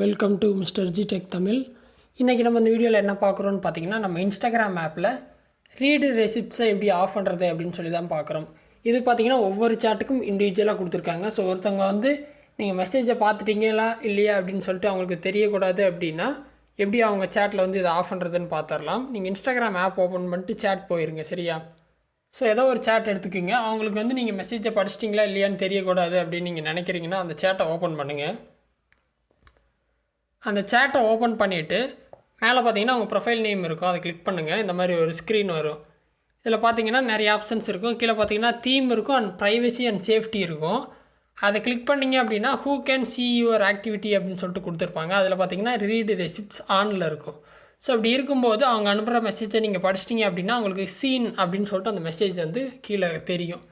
Welcome to mister G tech Tamil. இன்றைக்கி நம்ம இந்த வீடியோவில் என்ன பார்க்குறோன்னு பார்த்தீங்கன்னா, நம்ம இன்ஸ்டாகிராம் ஆப்பில் ரீடு ரெசிப்ட்ஸை எப்படி ஆஃப் பண்ணுறது அப்படின்னு சொல்லி தான் பார்க்குறோம். இது பார்த்திங்கன்னா ஒவ்வொரு சாட்டுக்கும் இண்டிவிஜுவலாக கொடுத்துருக்காங்க. ஸோ ஒருத்தவங்க வந்து நீங்கள் மெசேஜை பார்த்துட்டீங்களா இல்லையா அப்படின்னு சொல்லிட்டு அவங்களுக்கு தெரியக்கூடாது அப்படின்னா எப்படி அவங்க சேட்டில் வந்து இதை ஆஃப் பண்ணுறதுன்னு பார்த்துடலாம். நீங்கள் இன்ஸ்டாகிராம் ஆப் ஓப்பன் பண்ணிட்டு சேட் போயிருங்க, சரியா? ஸோ ஏதோ ஒரு சேட் எடுத்துக்கோங்க. அவங்களுக்கு வந்து நீங்கள் மெசேஜை படிச்சிட்டிங்களா இல்லையான்னு தெரியக்கூடாது அப்படின்னு நீங்கள் நினைக்கிறீங்கன்னா அந்த சேட்டை ஓப்பன் பண்ணுங்கள். அந்த சேட்டை ஓப்பன் பண்ணிவிட்டு மேலே பார்த்தீங்கன்னா உங்கள் ப்ரொஃபைல் நேம் இருக்கும், அதை கிளிக் பண்ணுங்கள். இந்த மாதிரி ஒரு ஸ்க்ரீன் வரும். இதில் பார்த்தீங்கன்னா நிறைய ஆப்ஷன்ஸ் இருக்கும். கீழே பார்த்தீங்கன்னா தீம் இருக்கும் அண்ட் ப்ரைவசி அண்ட் சேஃப்டி இருக்கும். அதை கிளிக் பண்ணிங்க அப்படின்னா who can see your activity அப்படின்னு சொல்லிட்டு கொடுத்துருப்பாங்க. அதில் பார்த்தீங்கன்னா ரீடு ரெசிப்ட்ஸ் ஆனில் இருக்கும். ஸோ அப்படி இருக்கும்போது அவங்க அனுப்புகிற மெசேஜை நீங்கள் படிச்சிட்டிங்க அப்படின்னா உங்களுக்கு சீன் அப்படின்னு சொல்லிட்டு அந்த மெசேஜ் வந்து கீழே தெரியும்.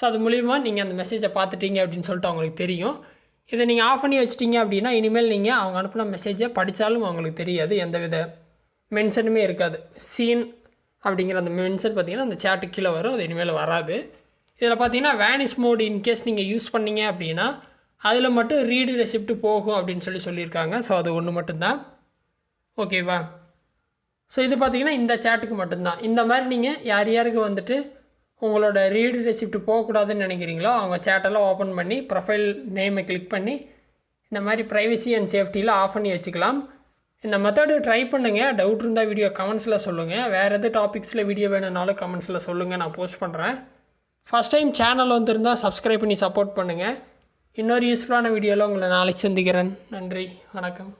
ஸோ அது மூலிமா நீங்கள் அந்த மெசேஜை பார்த்துட்டீங்க அப்படின்னு சொல்லிட்டு அவங்களுக்கு தெரியும். இதை நீங்கள் ஆஃப் பண்ணி வச்சிட்டிங்க அப்படின்னா இனிமேல் நீங்கள் அவங்க அனுப்பின மெசேஜை படித்தாலும் அவங்களுக்கு தெரியாது, எந்தவித மென்ஷனுமே இருக்காது. சீன் அப்படிங்கிற அந்த மென்ஷன் பார்த்திங்கன்னா அந்த சேட்டு கீழே வரும், அது இனிமேல் வராது. இதில் பார்த்தீங்கன்னா வேனிஷ் மோட் இன்கேஸ் நீங்கள் யூஸ் பண்ணிங்க அப்படின்னா அதில் மட்டும் ரீடு ரெசிப்ட் போகும் அப்படின்னு சொல்லியிருக்காங்க. ஸோ அது ஒன்று மட்டும்தான், ஓகேவா? ஸோ இது பார்த்திங்கன்னா இந்த சேட்டுக்கு மட்டும்தான். இந்த மாதிரி நீங்கள் யார் யாருக்கு வந்துட்டு உங்களோட ரீடு ரெசிப்ட் போகக்கூடாதுன்னு நினைக்கிறீங்களோ அவங்க சேட்டெல்லாம் ஓப்பன் பண்ணி ப்ரொஃபைல் நேமை கிளிக் பண்ணி இந்த மாதிரி ப்ரைவசி அண்ட் சேஃப்டியில் ஆஃப் பண்ணி வச்சுக்கலாம். இந்த மெத்தடு ட்ரை பண்ணுங்கள். டவுட் இருந்தால் வீடியோ கமெண்ட்ஸில் சொல்லுங்கள். வேறு எது டாபிக்ஸில் வீடியோ வேணும்னாலும் கமெண்ட்ஸில் சொல்லுங்கள், நான் போஸ்ட் பண்ணுறேன். ஃபஸ்ட் டைம் சேனல் வந்துருந்தால் சப்ஸ்கிரைப் பண்ணி சப்போர்ட் பண்ணுங்கள். இன்னொரு யூஸ்ஃபுல்லான வீடியோவில் உங்களை நாளைக்கு சந்திக்கிறேன். நன்றி, வணக்கம்.